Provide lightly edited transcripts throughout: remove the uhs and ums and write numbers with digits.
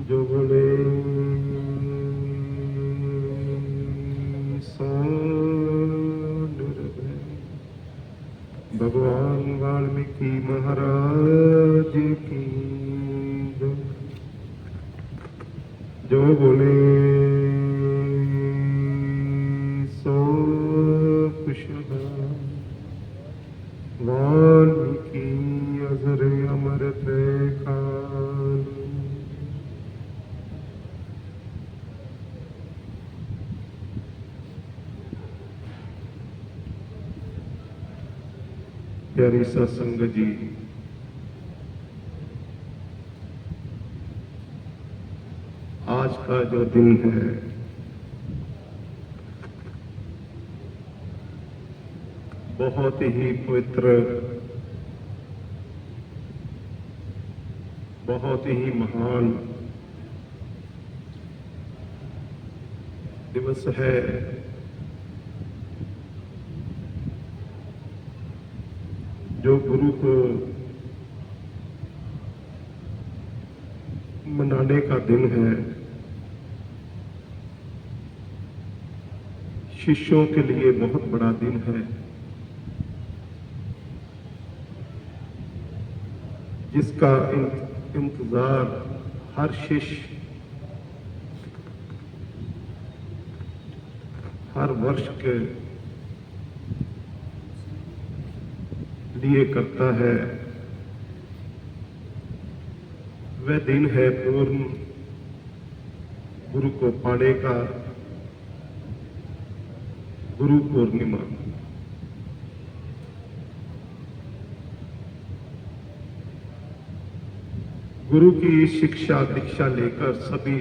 जो बोले सो निर्भय। भगवान वाल्मीकि महाराज की जय। जो बोले सो कुशल। वाल्मीकि अजर अमर काल। प्यारी सत्संग जी, आज का जो दिन है बहुत ही पवित्र, बहुत ही महान दिवस है। जो गुरु को मनाने का दिन है। शिष्यों के लिए बहुत बड़ा दिन है, जिसका इंतजार हर शिष्य हर वर्ष के लिए करता है। वह दिन है पूर्ण गुरु को पाने का, गुरु पूर्णिमा। गुरु की शिक्षा दीक्षा लेकर सभी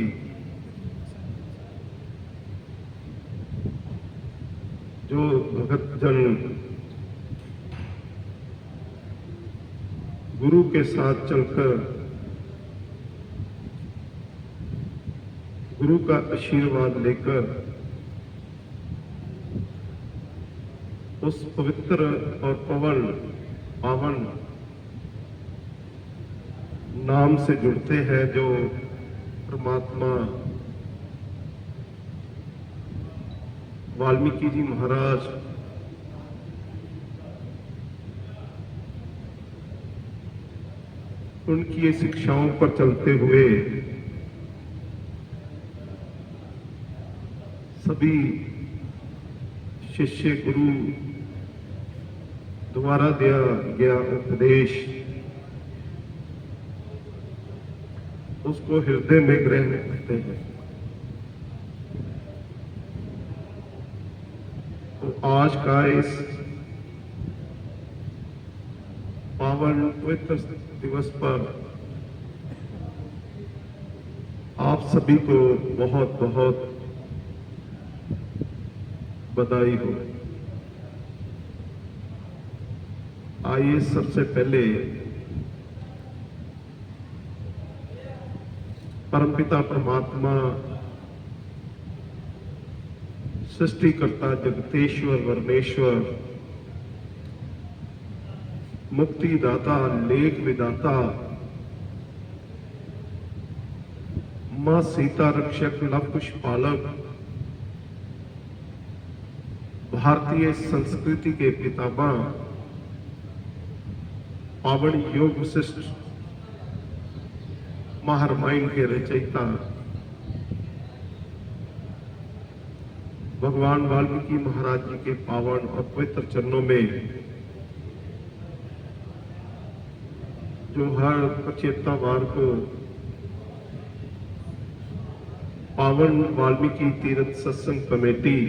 जो भगत जन गुरु के साथ चलकर गुरु का आशीर्वाद लेकर उस पवित्र और पावन नाम से जुड़ते हैं, जो परमात्मा वाल्मीकि जी महाराज उनकी शिक्षाओं पर चलते हुए सभी शिष्य गुरु द्वारा दिया गया उपदेश उसको हृदय में ग्रहण करते हैं। तो आज का इस पावन पवित्र दिवस पर आप सभी को बहुत बहुत बधाई हो। आइए सबसे पहले परमपिता परमात्मा सृष्टिकर्ता जगतेश्वर वर्णेश्वर मुक्तिदाता लेख विदाता मां सीता रक्षक लव कुश पालक भारतीय संस्कृति के पितामह पावन योग वशिष्ठ महारामायण के रचयिता भगवान वाल्मीकि महाराज जी के पावन और पवित्र चरणों में जो हर पचेतावार को पावन वाल्मीकि तीर्थ सत्संग कमेटी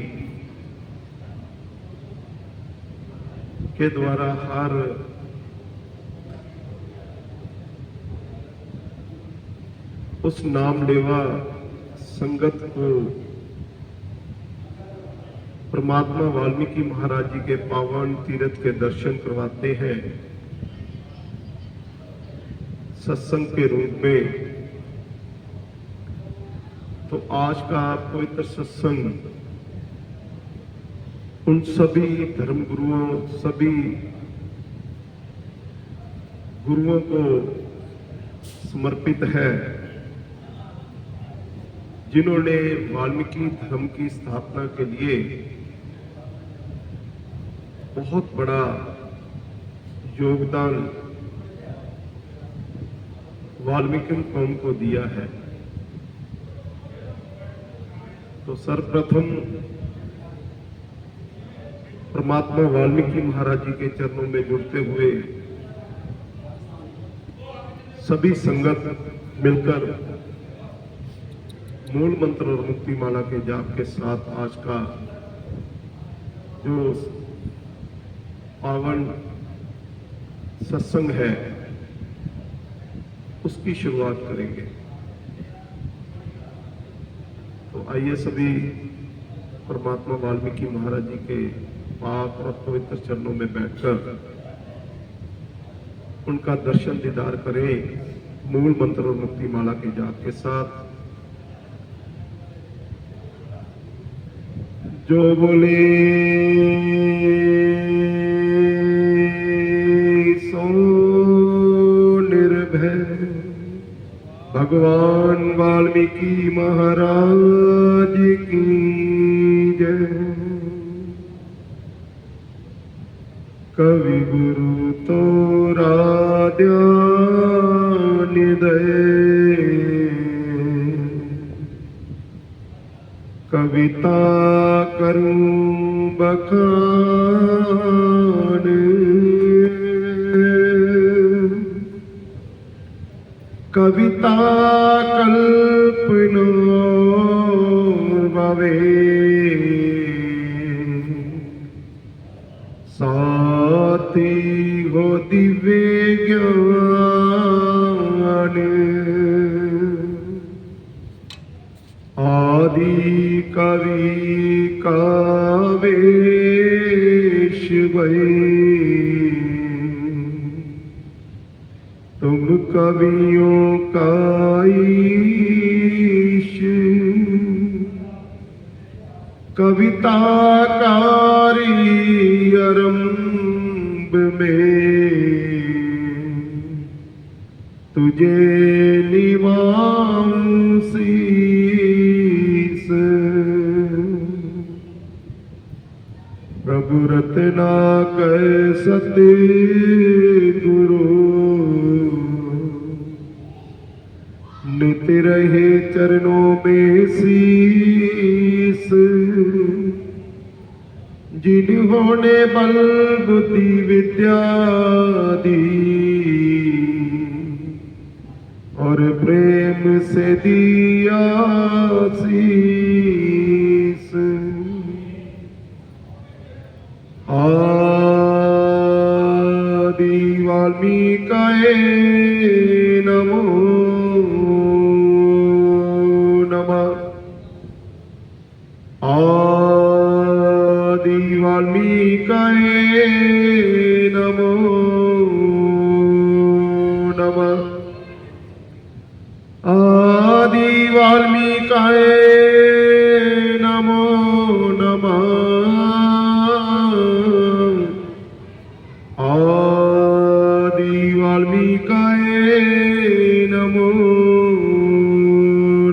के द्वारा हर उस नाम लेवा संगत को परमात्मा वाल्मीकि महाराज जी के पावन तीर्थ के दर्शन करवाते हैं सत्संग के रूप में। तो आज का पवित्र सत्संग उन सभी धर्म गुरुओं, सभी गुरुओं को समर्पित है जिन्होंने वाल्मीकि धर्म की स्थापना के लिए बहुत बड़ा योगदान वाल्मीकि कौम को दिया है। तो सर्वप्रथम परमात्मा वाल्मीकि महाराज जी के चरणों में जुड़ते हुए सभी संगत मिलकर मूल मंत्र और मुक्ति माला के जाप के साथ आज का जो पावन सत्संग है उसकी शुरुआत करेंगे। तो आइए सभी परमात्मा वाल्मीकि महाराज जी के पाक और पवित्र चरणों में बैठकर उनका दर्शन दीदार करें मूल मंत्र और मुक्ति माला के जाप के साथ। जो बोले सो निर्भय भगवान वाल्मीकि महाराज की जय। कवि गुरु तो निदय कविता करूं बखान कविता कल्पना भावे साथी हो दिव्य ज्ञान आदि कवि कावेश भई तुम कवियों का ईश कविताकारी आरंभ में तुझे निवाऊं शीस। प्रभु रत्नाकर सतगुरु नित रहे चरणों में शीस। जिन्होंने बल बुद्धि विद्या दी और प्रेम से दिया शीस। आदि वाल्मीकाय नमो नमः। आदि वाल्मीकाय नमो नमः। आदि वाल्मीकाय नमो नमः। आदि वाल्मीकाय नमो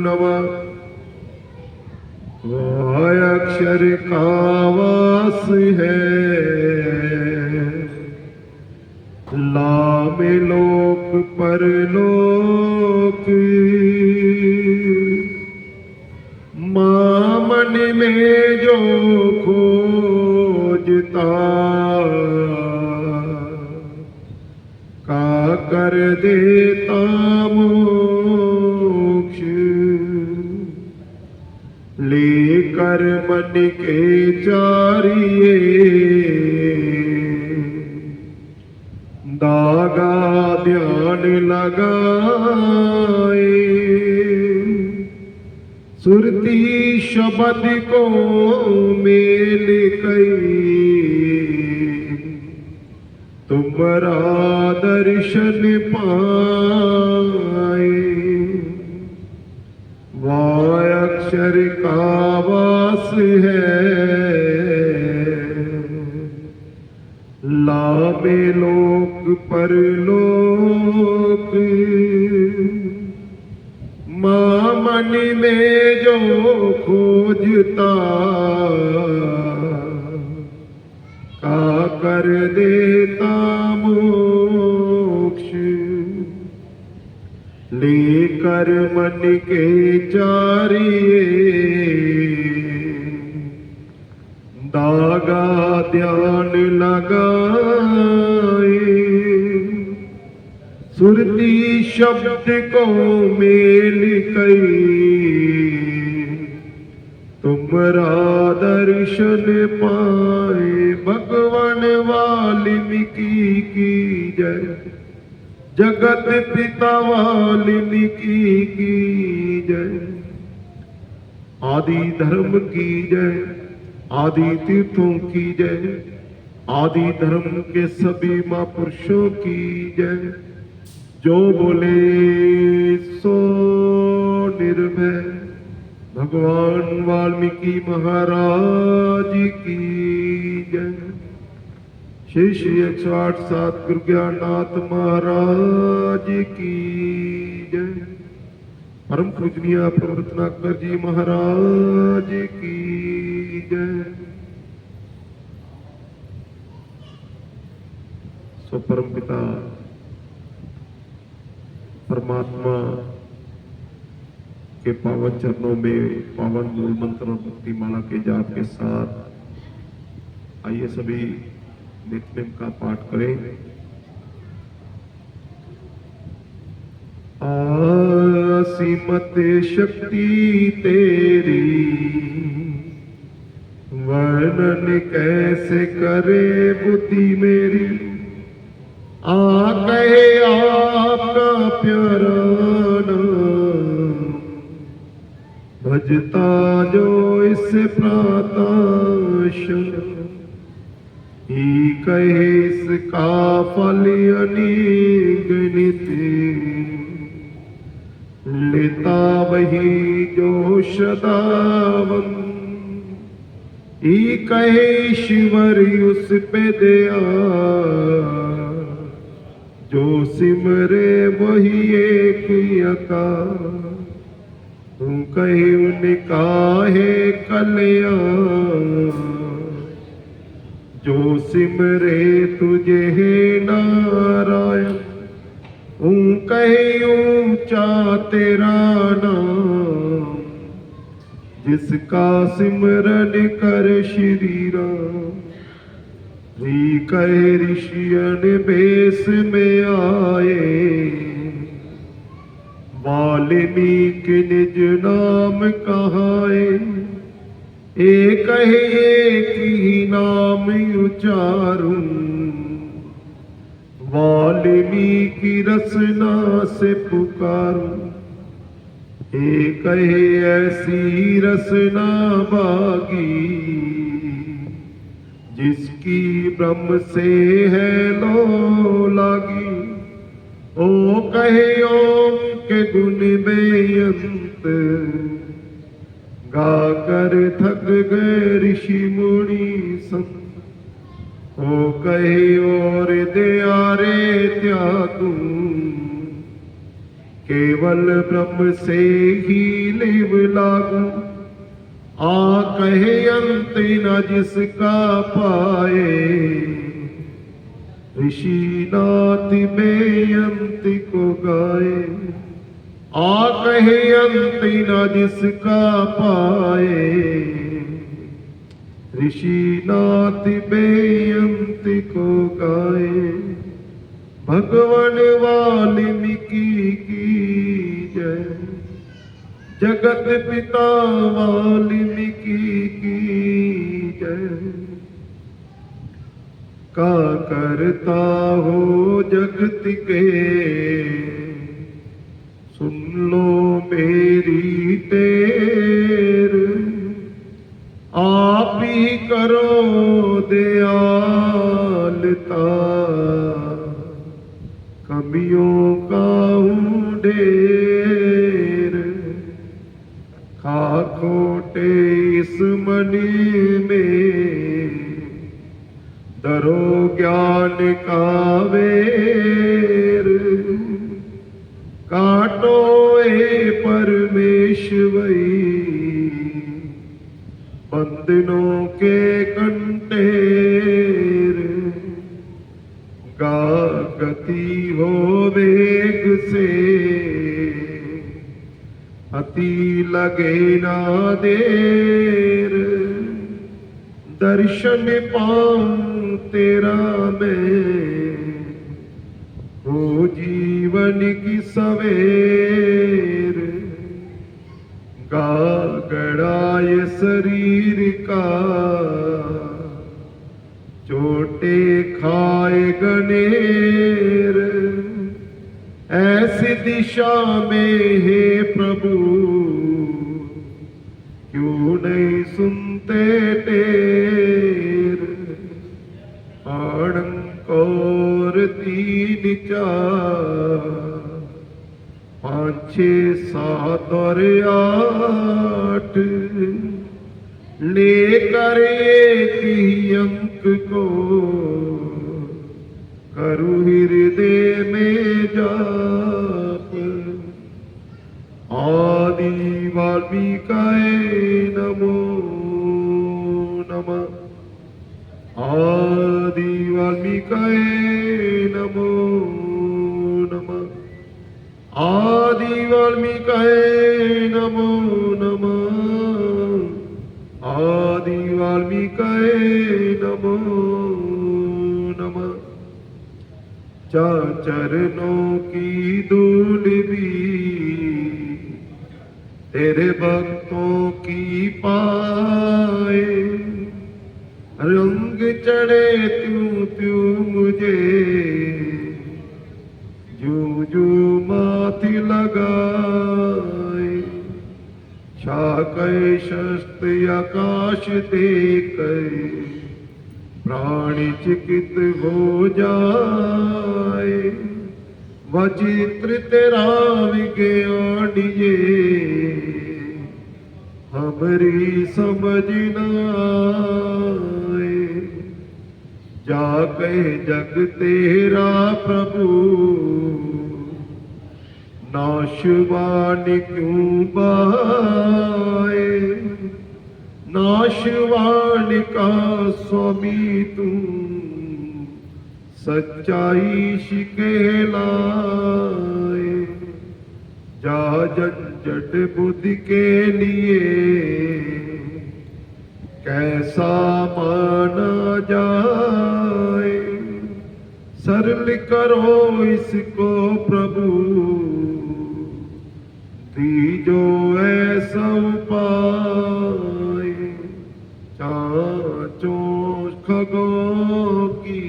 नमः। वह अक्षर का वास है लामे लोक परलोक। मन में जो खोजता का कर देता मोक्ष। लेकर मन के चारिये दागा ध्यान लगाए। सुरती शब्द को मेल कई तुम्हारा दर्शन पाए। वह अक्षर का वास है लामे लोक परलोक। मन में जो ओ खोजता का कर देता मोक्ष लेकर मन के चारिये दागा ध्यान लगाए सुरती शब्द को मेल कई तुमरा दर्शन पाए भगवान वाल्मीकि की जय जगत पिता वाल्मीकि की जय आदि धर्म की जय आदि तीर्थों की जय आदि धर्म के सभी महापुरुषों की जय जो बोले सो निर्भय भगवान वाल्मीकि महाराज की जय श्री श्री 108 गुरु ज्ञाननाथ महाराज की जय परम पूजनीय प्रवर्तनाकर जी महाराज की जय। सो परम पिता परमात्मा के पावन चरणों में पावन मूल मंत्र और भक्ति माला के जाप के साथ आइए सभी नित्यनेम का पाठ करें। असीमत शक्ति तेरी वर्णन कैसे करे बुद्धि मेरी आ कहे आपका प्यारा नाम भजता जो इस प्रातः ही कहे इसका फल अनिगणित लेता वही जो सदावन ही कहे ईश्वर उस पे दया जो सिमरे वही एक यका तुम कहे उनका है कल्याण जो सिमरे तुझे है नारायण कहे ऊंचा तेरा नाम जिसका सिमरन कर श्री राम कहे ऋषियन बेस में आए वाल्मीकि निज नाम कहाए एक ही नाम उचारूं वाल्मीकि रसना से पुकारूं एक ऐसी रसना बागी जिसकी ब्रह्म से है लो लागी ओ कहे ओम के गुण बेअंत गाकर थक गए ऋषि मुनि संत ओ कहे और दयारे त्यागू केवल ब्रह्म से ही लिव लागू आ कहे अंत न जिसका पाए ऋषि नाथ बेअंत को गाए आ कहे अंत न जिसका पाए ऋषि नाथ बेअंत को गाए भगवान वाल्मीकि की जय जगत पिता वाल्मीकि की जय का करता हो जगत के सुन लो मेरी टेर आप ही करो दयालता कमियों का हूँ ढेर खा खोटे इस मनी में दरो ज्ञान का वेर काटो ए परमेश्वरी हो वेग से, अति लगे ना देर, दर्शन पाऊं तेरा मैं, हो जीवन की सवेर। गागड़ाए शरीर का, चोटे खाए गनेर, ऐसी दिशा में हे प्रभु, क्यों नहीं सुनते टेर। आड़ंक और 3 4 5 6 7 और 8, लेकर एक ही अंक को करु हृदय में जाप। आदि वाल्मीकाय नमो नमः, आदि वाल्मीकाय नमो नमः, आदि वाल्मीकाय नमो नमः, आदि वाल्मीकाय नमो नमः। चरणों की धूल भी तेरे भक्तों की पाए, रंग चढ़े त्यों त्यों मुझे, जू जू माथि लगाए। शाकय शस्त्र आकाश देख, प्राणी चिकित हो जाए। वचित्र तेरा विज्ञान ये, हमारी समझ न आए। जाके जग तेरा प्रभु, नाशवान क्यों बाए। नाशवान का स्वामी तू, सच्चाई कहलाए। जा झंझट बुद्धि के लिए, कैसा माना जाए। सरल करो इसको प्रभु, दीजो ऐसा उपाय। चाचों खगों की,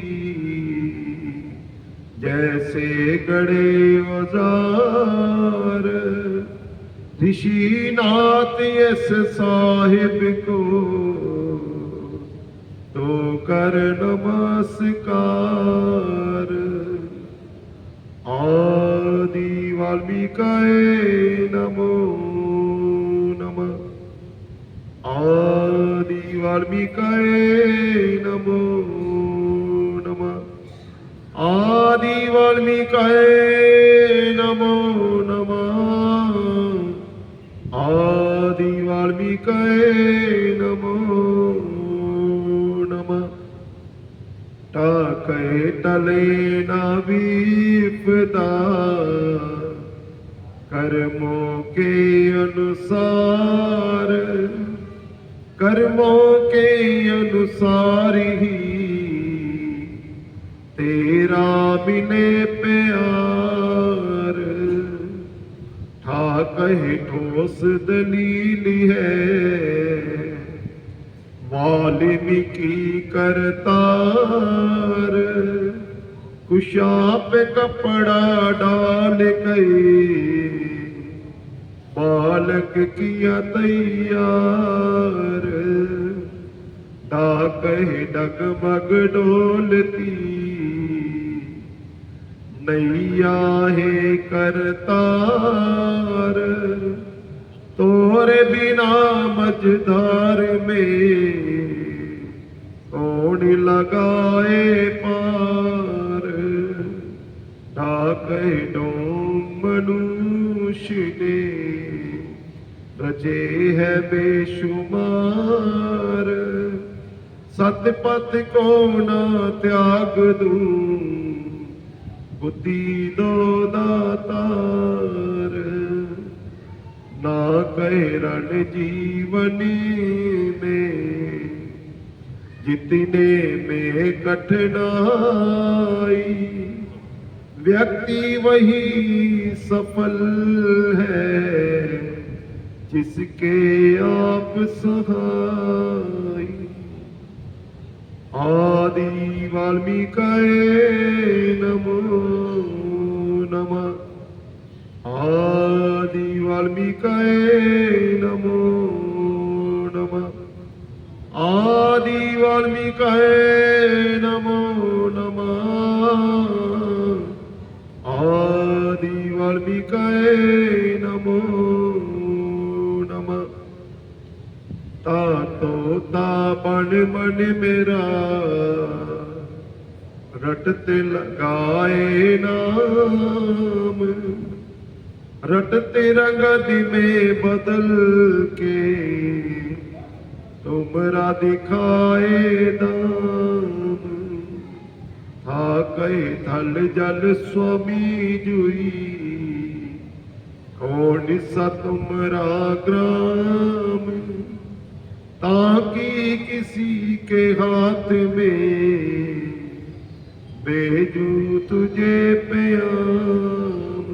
जैसे गड़े औजार। ऋषिनाथ यस साहिब को, तो कर नमस्कार। आदि वाल्मीकाय नमो नमः, आदि वाल्मीकाय नमो नमः, आदि वाल्मीकाय नमो नमः, आदि वाल्मीकाय नमो नमः। टाके टले न विपदा, कर्मों के अनुसार। कर्मों के अनुसार ही, तेरा मिले प्यार। ठाके ठोस दलील है, वाल्मीकि करतार। कुशा पे कपड़ा डाल गए, बालक किया तैयार। डाके डगमग डोलती, नैया है करतार। तोरे बिना मझधार में, कौन लगाए पार। डाके डोम मनुष्य ने, रचे है बेशुमार। सतपथ को न त्याग दूं, बुद्धि दो दातार, ना कहे रण जीवनी में, जितने में कठिनाई, व्यक्ति वही सफल है, जिसके आप सहाय। आदि वाल्मीकि नमो नमः। आदि वाल्मीकि नमो नमः। आदि वाल्मीकि नमो नमः। आदि वाल्मीकि नमो नमः। तातो तापन मन मेरा, रटते लगाए नाम, रटते रंगत में बदल के, तुमरा दिखाए दाम। था कहे थल जल स्वामी जुई, कौन सा तुमरा ग्राम, ताकि किसी के हाथ में भेजू तुझे प्याम।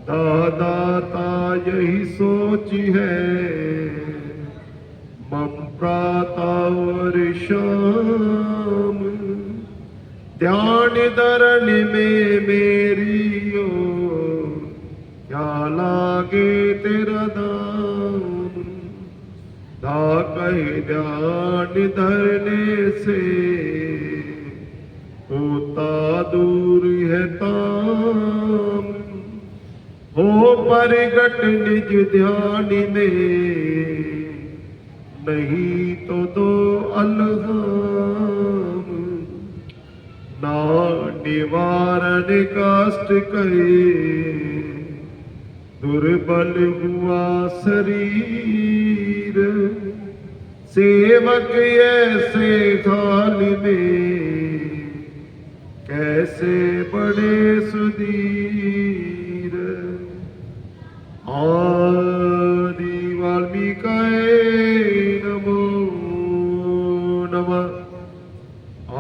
दाता यही सोच है, मम प्रातः और शाम, ध्यान धरण में मेरी ओ, क्या लागे तेरा दाम। दा कहे ध्यान धरने से, होता दूर है ताम, हो प्रगट निज ध्यान में, नहीं तो दो अलगाम। ना निवारण कष्ट कहे, दुर्बल हुआ शरीर, सेवक ऐसे हाल में, कैसे बड़े सुधीर। आदि वाल्मीकि नमो नमः।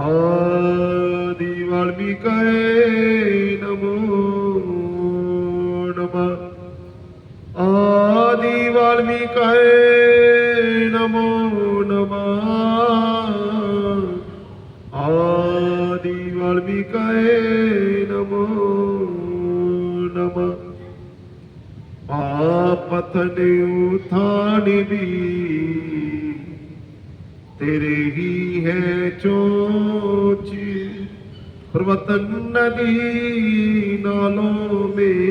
आदि वाल्मीकि नमो नमः। आदि वाल्मीकि नमो नमः। आदि वाल्मीकि नमो नमः। पापथन उठान भी तेरे ही है चोच, पर्वतन नदी नालों में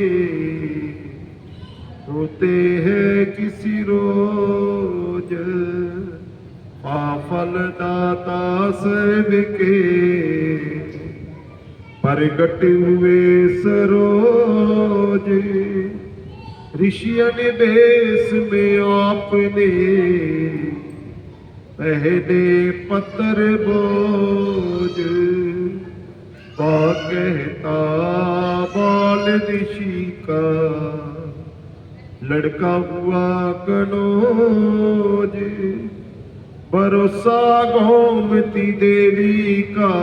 होते हैं किसी रोज। पाफल दाता सब के प्रगट हुए सरोज, ऋषियन वेश में आपने पहले पत्थर बोझ। कहता बाल ऋषि का लड़का हुआ कनौज, भरोसा गोमती देवी का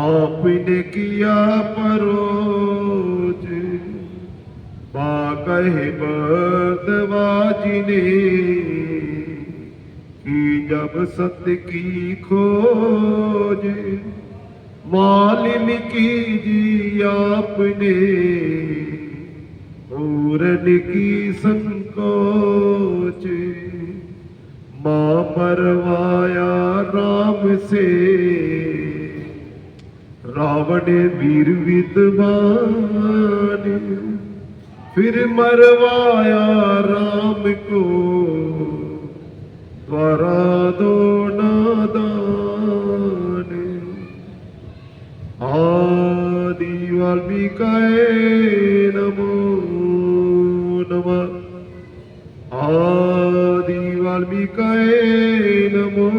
आपने किया परोज। कहे बर्दवाजी ने की जब सत्य की खोज, वाल्मीकि जी आपने पूरन की संकोच। मां मरवाया राम से रावण वीर विद्वान, फिर मरवाया राम को द्वारा दो नादान। आदि वाल्मीकि नमो नमः। आदि वाल्मीकि नमो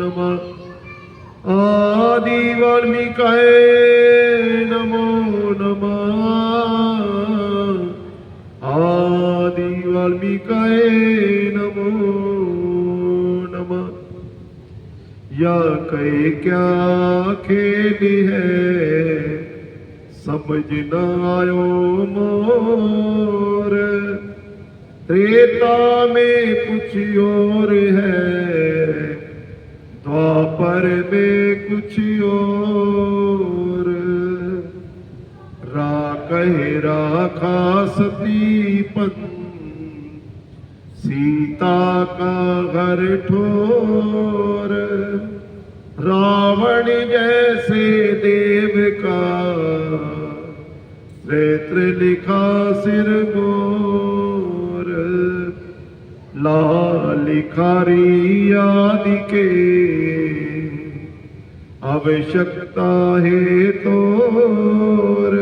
नमः। आदि वाल्मीकाय नमो नमः। आदि वाल्मीकाय नमो नमः। या कहे क्या खेली है समझ न आयो मोर। त्रेता में कुछ और है द्वापर में कुछ और। कहे राखा सतीपन सीता का घर ठोर। रावण जैसे देव का श्रेत्र लिखा सिर मोर। लाल लिखारी आदि के आवश्यकता है तोर।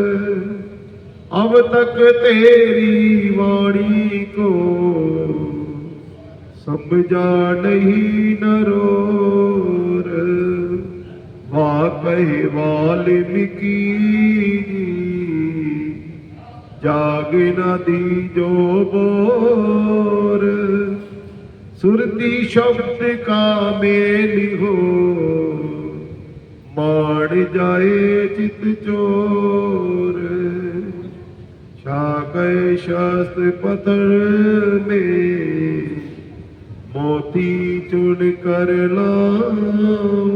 अब तक तेरी वाणी को समझा नहीं नरोर। वाकई वाल्मीकि जाग न दी जो बोर। सुरती शब्द का मेल हो मार जाए चित चोर। शाकय शास्त्र पत्थर में मोती चुन कर लाऊं।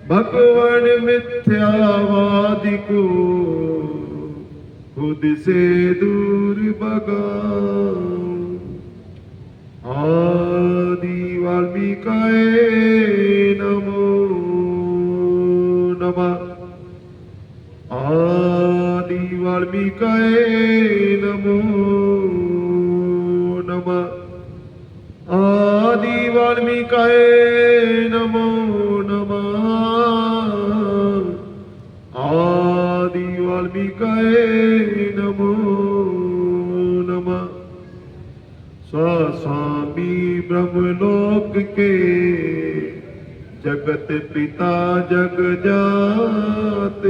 भगवान मिथ्यावादी को खुद से दूर भगाऊं। आदि वाल्मीकाय नमो नमः। आदि वाल्मीकाय नमो नमः। आदि वाल्मीकाय नमो नमः। आदि वाल्मीकाय नमो नमः। स्वामी ब्रह्मलोक के जगत पिता जग जात।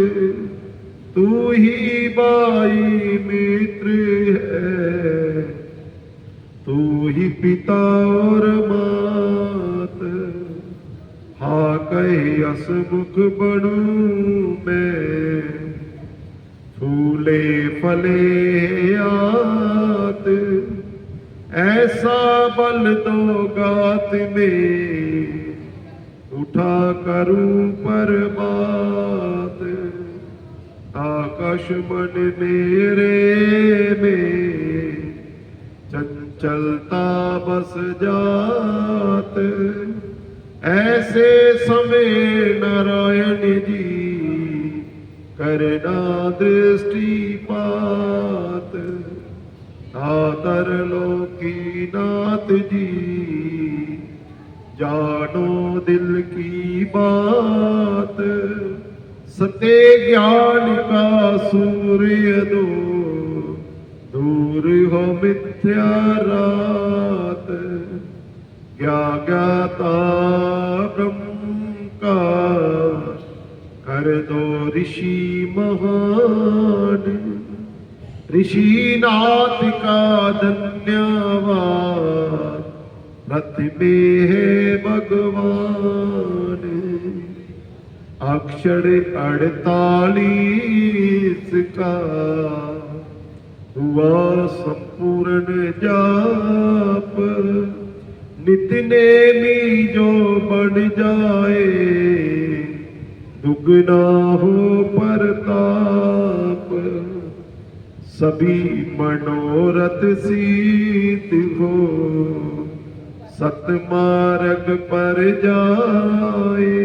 तू ही बाई मित्र है तू ही पिता और मात। हा कहे असमुख बनूं मैं फूले फले आत। ऐसा बल दो गात में उठा करूं पर बात। आकाश मन मेरे में चंचलता बस जात। ऐसे समय नारायण जी करना दृष्टिपात। आदर लोकी नाथ जी जानो दिल की बात। सत्य ज्ञान का सूर्य दो दूर हो मिथ्या रात। ज्ञाता ब्रह्म का कर दो ऋषि महान। ऋषिनाथ का धन्यवाद रथ में है भगवान। अक्षर 48 का हुआ संपूर्ण जाप। नित नेमी जो बढ़ जाए दुगना हो परताप। सभी मनोरथ सिद्ध हो सतमार्ग पर जाए।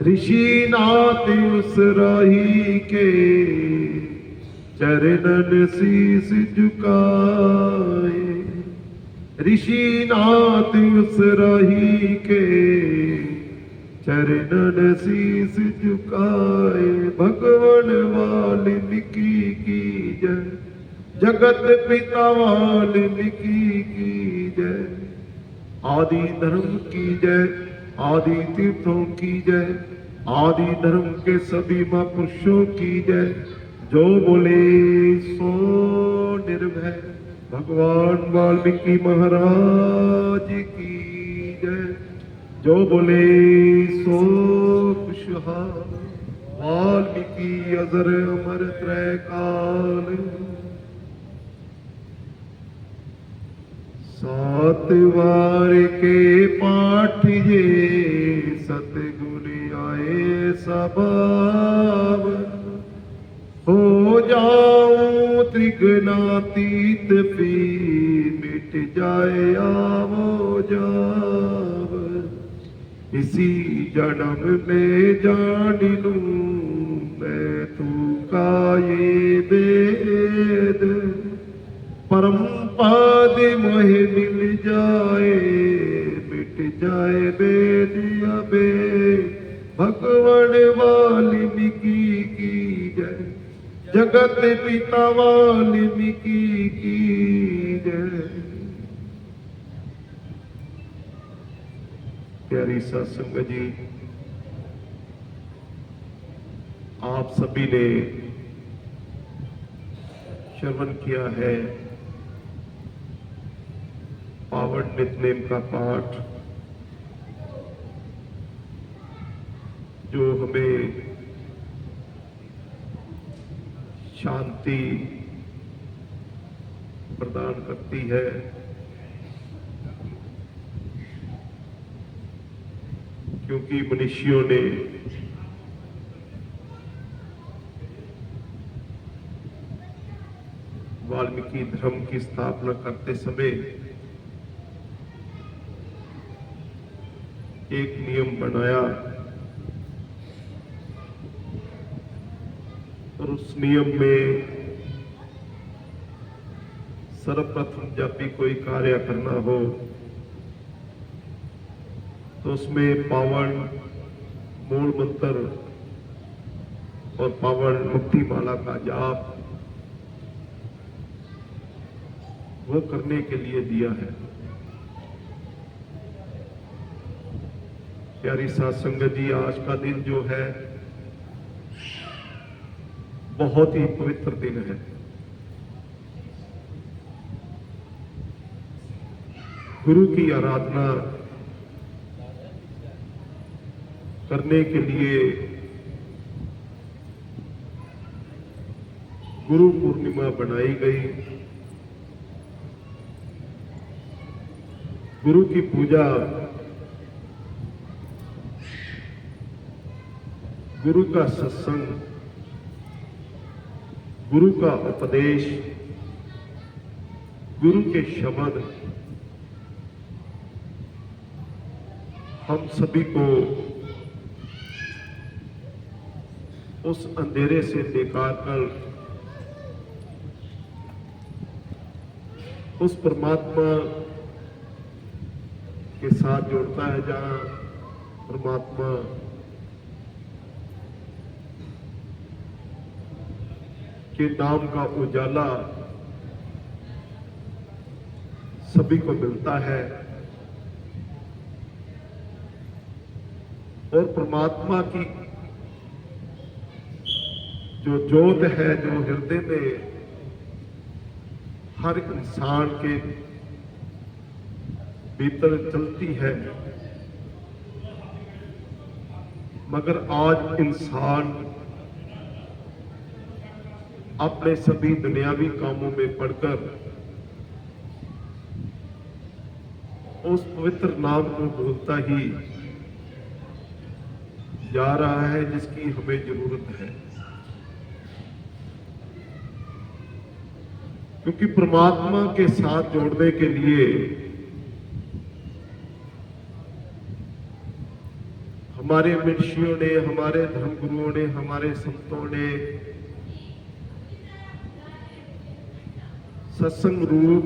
ऋषिनाथ उस राही के चरणन शीस झुकाए। ऋषिनाथ उस राही के चरणन शीस झुकाए। भगवान वाल्मीकि की जय। जगत पिता वाल्मीकि की जय। आदि धर्म की जय। आदि तीर्थों की जय। आदि धर्म के सभी महापुरुषों की जय। जो बोले सो निर्भय। भगवान वाल्मीकि महाराज की जय। जो बोले सो खुशहाल। वाल्मीकि अजर अमर त्रय काल। सात बार के पाठ ये सतगुण आए स्वभाव। हो जाऊं त्रिगुणातीत फिर मिट जाए आवो जाव। इसी जन्म में जान लूं मैं तू का ये वेद। परम पाद मोहे मिल जाए मिट जाए वेद अभेद। भगवान वाल्मीकि की जय। जगत पिता वाल्मीकि की जय। प्यारी साध संगत जी, आप सभी ने श्रवण किया है पावन नित्यनेम का पाठ, जो हमें शांति प्रदान करती है। क्योंकि मनुष्यों ने वाल्मीकि धर्म की स्थापना करते समय एक नियम बनाया और उस नियम में सर्वप्रथम जब भी कोई कार्य करना हो तो उसमें पावन मूल मंत्र और पावन मुक्ति माला का जाप वो करने के लिए दिया है। प्यारी साध संगत जी, आज का दिन जो है बहुत ही पवित्र दिन है। गुरु की आराधना करने के लिए गुरु पूर्णिमा बनाई गई। गुरु की पूजा, गुरु का सत्संग, गुरु का उपदेश, गुरु के शब्द हम सभी को उस अंधेरे से निकाल कर उस परमात्मा के साथ जोड़ता है, जहां परमात्मा के नाम का उजाला सभी को मिलता है। और परमात्मा की जो ज्योत है, जो हृदय में हर इंसान के भीतर चलती है, मगर आज इंसान अपने सभी दुनियावी कामों में पड़कर उस पवित्र नाम को भूलता ही जा रहा है, जिसकी हमें जरूरत है। क्योंकि परमात्मा के साथ जोड़ने के लिए हमारे ऋषियों ने, हमारे धर्मगुरुओं ने, हमारे संतों ने सत्संग रूप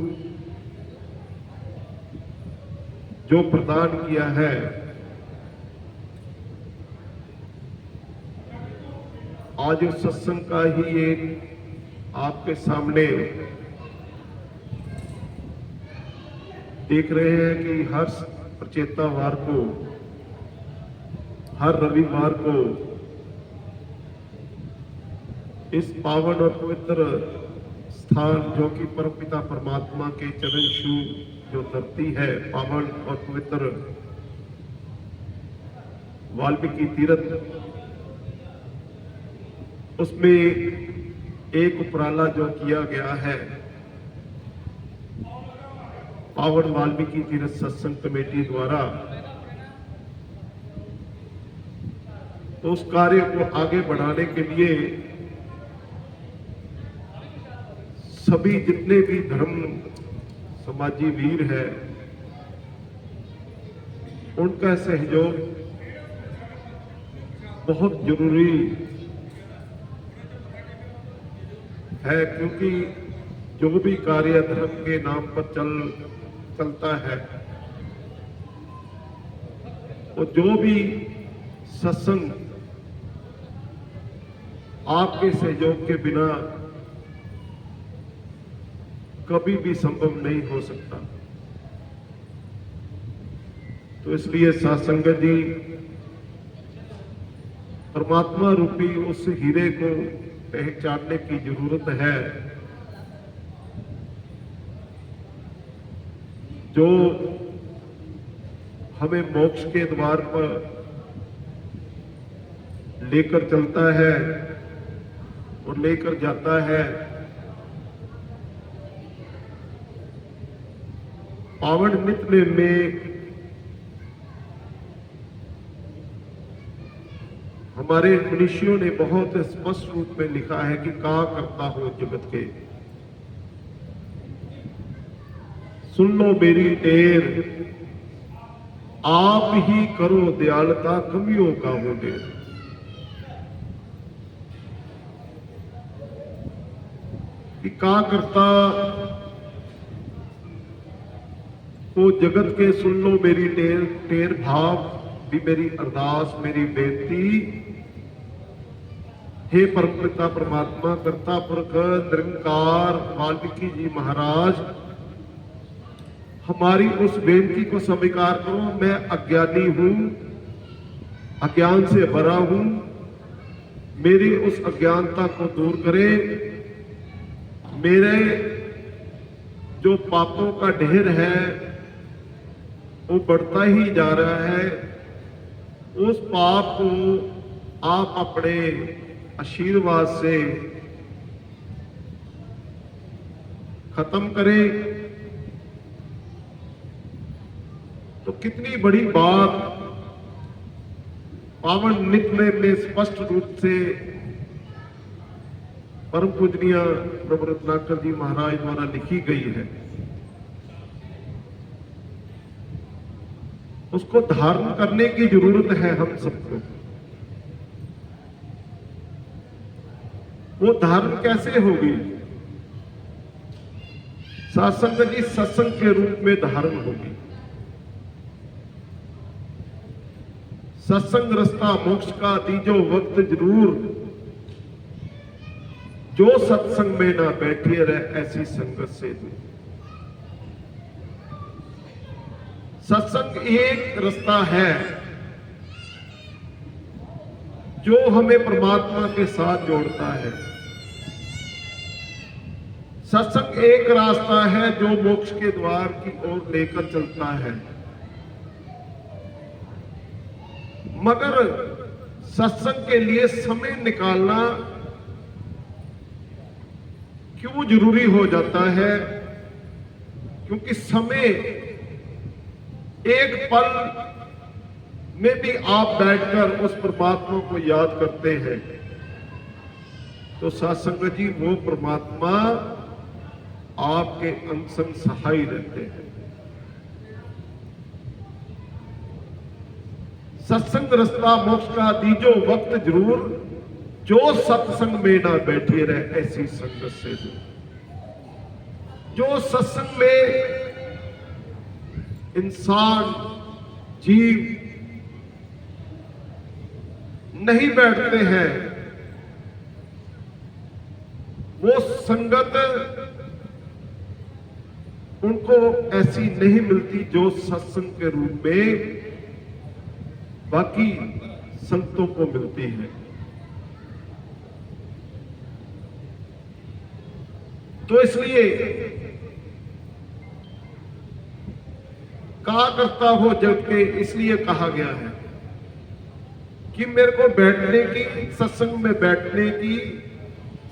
जो प्रदान किया है, आज उस सत्संग का ही एक आपके सामने देख रहे हैं कि हर प्रचेतावार को, हर रविवार को इस पावन और पवित्र स्थान जो कि परमपिता परमात्मा के चरण छू जो धरती है, पावन और पवित्र वाल्मीकि तीर्थ, उसमें एक उपराला जो किया गया है पावन वाल्मीकि तीर्थ सत्संग कमेटी द्वारा, तो उस कार्य को आगे बढ़ाने के लिए सभी जितने भी धर्म समाजी वीर है, उनका सहयोग बहुत जरूरी है, क्योंकि जो भी कार्य धर्म के नाम पर चलता है, और जो भी सत्संग आपके सहयोग के बिना कभी भी संभव नहीं हो सकता। तो इसलिए साध संगत जी, परमात्मा रूपी उस हीरे को पहचानने की जरूरत है जो हमें मोक्ष के द्वार पर लेकर चलता है और लेकर जाता है। पावन नित्य में हमारे ऋषियों ने बहुत स्पष्ट रूप में लिखा है कि का करता हो जगत के, सुन लो मेरी टेर, आप ही करो दयालता, कमियों का हो ढेर। कि का करता को जगत के सुन लो मेरी टेर भाव भी मेरी अरदास, मेरी बेनती। हे परमपिता परमात्मा, कर्ता पुरख निरंकार वाल्मीकि जी महाराज, हमारी उस बेनती को स्वीकार करो। मैं अज्ञानी हूं, अज्ञान से भरा हूं, मेरी उस अज्ञानता को दूर करें। मेरे जो पापों का ढेर है वो बढ़ता ही जा रहा है, उस पाप को आप अपने आशीर्वाद से खत्म करें। तो कितनी बड़ी बात पावन नित्य में स्पष्ट रूप से परम पूजनीय प्रभु रत्नाकर जी महाराज द्वारा लिखी गई है। उसको धारण करने की जरूरत है हम सबको। वो धारण कैसे होगी? साध संगत जी, सत्संग के रूप में धारण होगी। सत्संग रास्ता मोक्ष का दीजो वक्त जरूर, जो सत्संग में ना बैठे रहे ऐसी संगत से दूर। सत्संग एक रास्ता है जो हमें परमात्मा के साथ जोड़ता है। सत्संग एक रास्ता है जो मोक्ष के द्वार की ओर लेकर चलता है। मगर सत्संग के लिए समय निकालना क्यों जरूरी हो जाता है? क्योंकि समय एक पल में भी आप बैठकर उस परमात्मा को याद करते हैं, तो साध संगत जी वो परमात्मा आपके अंग संग सहाय रहते हैं। सत्संग रास्ता मोक्ष का दीजो वक्त जरूर, जो सत्संग में ना बैठे रहे ऐसी संगत से दूर। जो सत्संग में इंसान जीव नहीं बैठते हैं, वो संगत उनको ऐसी नहीं मिलती जो सत्संग के रूप में बाकी संगतों को मिलती है। तो इसलिए कहा करता हो जग के, इसलिए कहा गया है कि मेरे को बैठने की, सत्संग में बैठने की,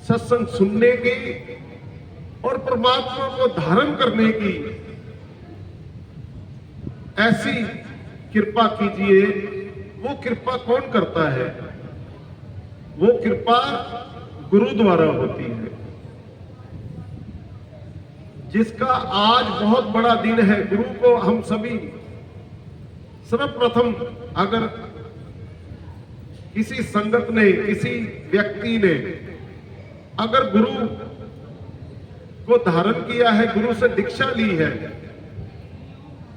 सत्संग सुनने की और परमात्मा को धारण करने की ऐसी कृपा कीजिए। वो कृपा कौन करता है? वो कृपा गुरु द्वारा होती है, जिसका आज बहुत बड़ा दिन है। गुरु को हम सभी सर्वप्रथम, अगर किसी संगत ने, किसी व्यक्ति ने अगर गुरु को धारण किया है, गुरु से दीक्षा ली है,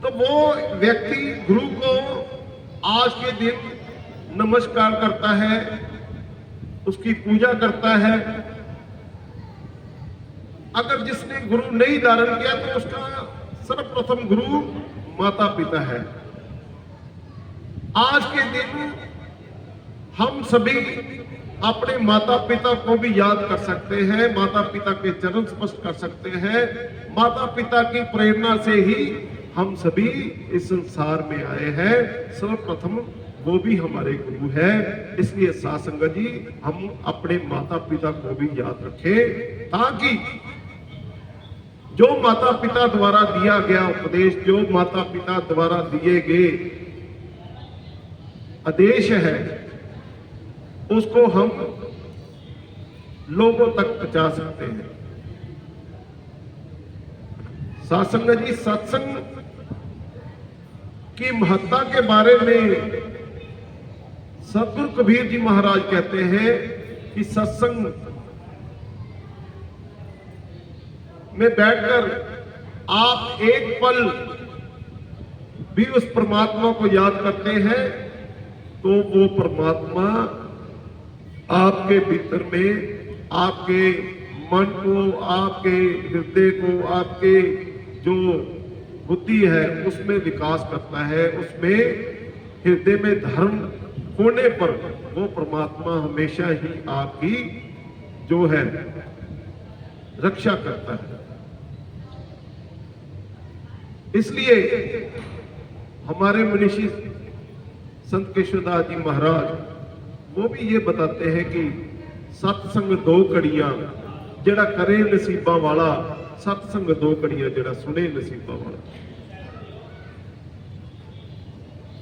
तो वो व्यक्ति गुरु को आज के दिन नमस्कार करता है, उसकी पूजा करता है। अगर जिसने गुरु नहीं धारण किया तो उसका सर्वप्रथम गुरु माता पिता है। आज के दिन हम सभी अपने माता पिता को भी याद कर सकते हैं, माता पिता के चरण स्पर्श कर सकते हैं। माता पिता की प्रेरणा से ही हम सभी इस संसार में आए हैं। सर्वप्रथम वो भी हमारे गुरु है। इसलिए साध संगत जी, हम अपने माता पिता को भी याद रखें, ताकि जो माता पिता द्वारा दिया गया उपदेश, जो माता पिता द्वारा दिए गए आदेश है, उसको हम लोगों तक पहुंचा सकते हैं। साध संगत जी, सत्संग की महत्ता के बारे में सतगुरु कबीर जी महाराज कहते हैं कि सत्संग में बैठकर आप एक पल भी उस परमात्मा को याद करते हैं, तो वो परमात्मा आपके भीतर में, आपके मन को, आपके हृदय को, आपके जो बुद्धि है उसमें विकास करता है। उसमें हृदय में धर्म होने पर वो परमात्मा हमेशा ही आपकी जो है रक्षा करता है। इसलिए हमारे मनीषी संत केशवदास जी महाराज वो भी ये बताते हैं कि सत्संग दो कड़ियां जेड़ा करे नसीबा वाला, सत्संग दो कड़ियां जेड़ा सुने नसीबा वाला।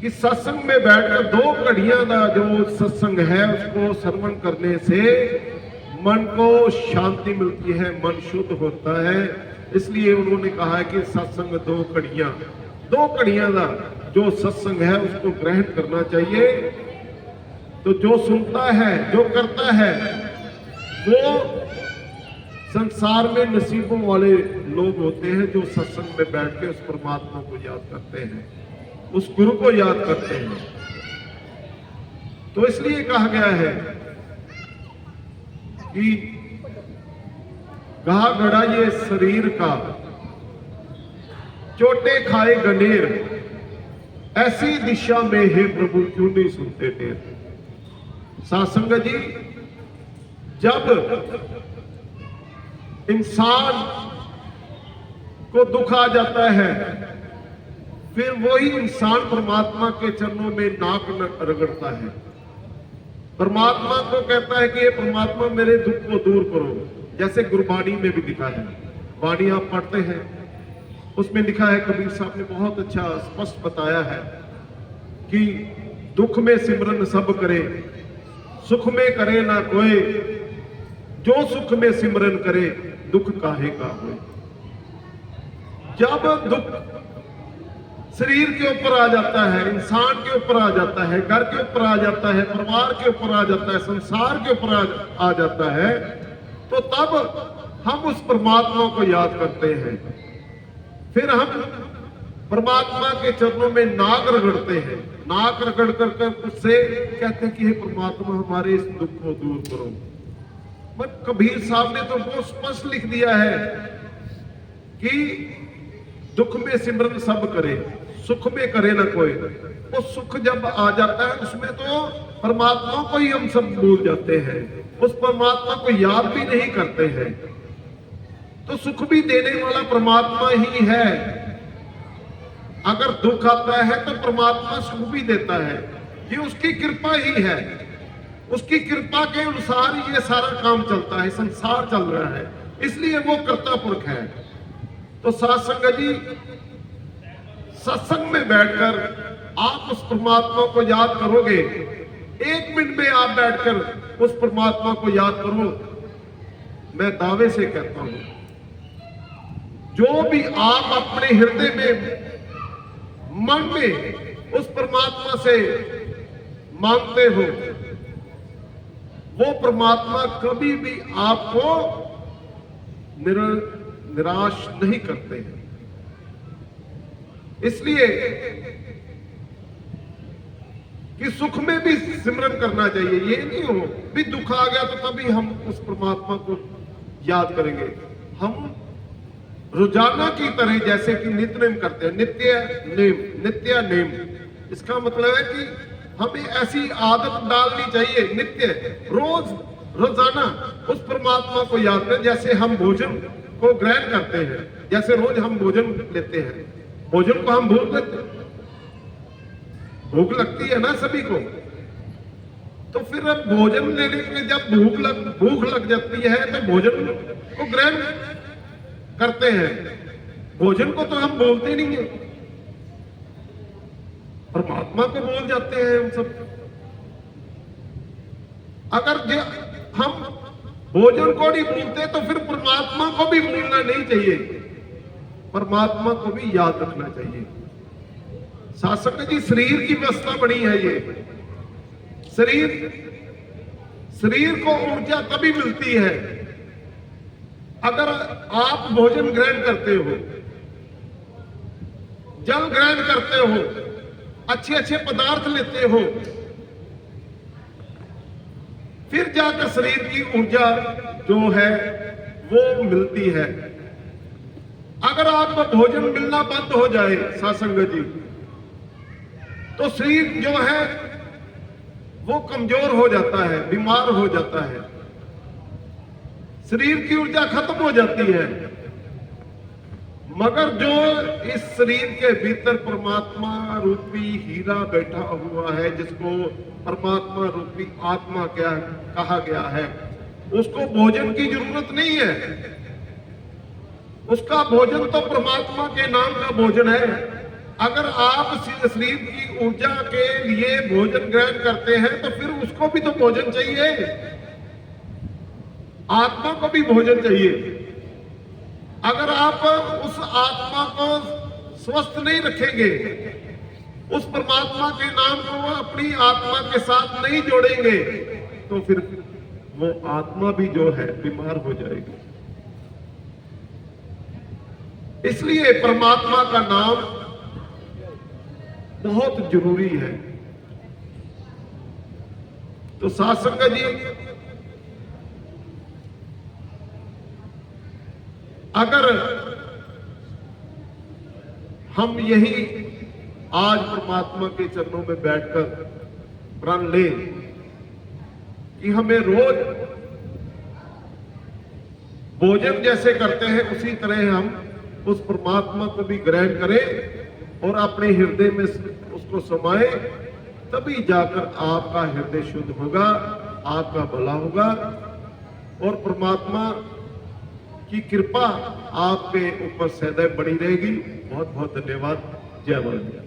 कि सत्संग में बैठकर दो घड़ियां का जो सत्संग है उसको श्रवण करने से मन को शांति मिलती है, मन शुद्ध होता है। इसलिए उन्होंने कहा है कि सत्संग दो घड़ियां का जो सत्संग है उसको ग्रहण करना चाहिए। तो जो सुनता है, जो करता है, वो संसार में नसीबों वाले लोग होते हैं, जो सत्संग में बैठ के उस परमात्मा को याद करते हैं, उस गुरु को याद करते हैं। तो इसलिए कहा गया है कि घा गड़ा ये शरीर का, चोटे खाए गनेर, ऐसी दिशा में हे प्रभु क्यों नहीं सुनते ढेर। साध संगत जी, जब इंसान को दुख आ जाता है, फिर वही इंसान परमात्मा के चरणों में नाक रगड़ता है, परमात्मा को कहता है कि ये परमात्मा मेरे दुख को दूर करो। जैसे गुरबाणी में भी लिखा है, वाणी आप पढ़ते हैं, उसमें लिखा है, कबीर साहब ने बहुत अच्छा स्पष्ट बताया है कि दुख में सिमरन सब करे, सुख में करे ना कोई, जो सुख में सिमरन करे दुख काहे का होए। जब दुख शरीर के ऊपर आ जाता है, इंसान के ऊपर आ जाता है, घर के ऊपर आ जाता है, परिवार के ऊपर आ जाता है, संसार के ऊपर आ जाता है, तो तब हम उस परमात्मा को याद करते हैं। फिर हम परमात्मा के चरणों में नाक रगड़ते हैं, नाक रगड़ कर उससे कहते हैं कि हे परमात्मा हमारे इस दुख को दूर करो। बट कबीर साहब ने तो बहुत स्पष्ट लिख दिया है कि दुख में सिमरन सब करे, सुख में करे ना कोई। वो सुख जब आ जाता है उसमें तो परमात्मा को ही हम सब भूल जाते हैं, उस परमात्मा को याद भी नहीं करते हैं। तो सुख भी देने वाला परमात्मा ही है। अगर दुख आता है तो परमात्मा सुख भी देता है, ये उसकी कृपा ही है। उसकी कृपा के अनुसार ये सारा काम चलता है, संसार चल रहा है, इसलिए वो कर्ता पुरख है। तो साथ संगत जी, सत्संग में बैठकर आप उस परमात्मा को याद करोगे, 1 मिनट में आप बैठकर उस परमात्मा को याद करो, मैं दावे से कहता हूं जो भी आप अपने हृदय में मन में उस परमात्मा से मांगते हो, वो परमात्मा कभी भी आपको निराश नहीं करते हैं। इसलिए कि सुख में भी सिमरन करना चाहिए। ये नहीं हो भी दुख आ गया तो तभी हम उस परमात्मा को याद करेंगे। हम रोजाना की तरह जैसे कि नित्य नेम करते हैं, नित्य नेम, इसका मतलब है कि हमें ऐसी आदत डालनी चाहिए, नित्य रोजाना उस परमात्मा को याद करें। जैसे हम भोजन को ग्रहण करते हैं, जैसे रोज हम भोजन लेते हैं, भोजन को हम भूल लेते हैं, भूख लगती है ना सभी को। तो फिर अब भोजन लेने के जब भूख लग जाती है तो भोजन को ग्रहण करते हैं, भोजन को तो हम बोलते नहीं है, परमात्मा को बोल जाते हैं हम सब। अगर हम भोजन को नहीं भूलते तो फिर परमात्मा को भी भूलना नहीं चाहिए, परमात्मा को भी याद रखना चाहिए। शासक जी, शरीर की व्यवस्था बनी है ये। शरीर को ऊर्जा तभी मिलती है अगर आप भोजन ग्रहण करते हो, जल ग्रहण करते हो, अच्छे अच्छे पदार्थ लेते हो, फिर जाकर शरीर की ऊर्जा जो है वो मिलती है। अगर आपको भोजन मिलना बंद हो जाए सत्संग जी, तो शरीर जो है वो कमजोर हो जाता है, बीमार हो जाता है, शरीर की ऊर्जा खत्म हो जाती है। मगर जो इस शरीर के भीतर परमात्मा रूपी हीरा बैठा हुआ है, जिसको परमात्मा रूपी आत्मा क्या कहा गया है, उसको भोजन की जरूरत नहीं है। उसका भोजन तो परमात्मा के नाम का भोजन है। अगर आप शरीर की ऊर्जा के लिए भोजन ग्रहण करते हैं तो फिर उसको भी तो भोजन चाहिए, आत्मा को भी भोजन चाहिए। अगर आप उस आत्मा को स्वस्थ नहीं रखेंगे, उस परमात्मा के नाम को अपनी आत्मा के साथ नहीं जोड़ेंगे, तो फिर वो आत्मा भी जो है बीमार हो जाएगी। इसलिए परमात्मा का नाम बहुत जरूरी है। तो साथ संगत जी, अगर हम यही आज परमात्मा के चरणों में बैठकर प्रण लें कि हमें रोज भोजन जैसे करते हैं उसी तरह हम उस परमात्मा को भी ग्रहण करें और अपने हृदय में उसको समाए, तभी जाकर आपका हृदय शुद्ध होगा, आपका भला होगा और परमात्मा की कृपा आपके ऊपर सदैव बनी रहेगी। बहुत बहुत धन्यवाद। जय माता।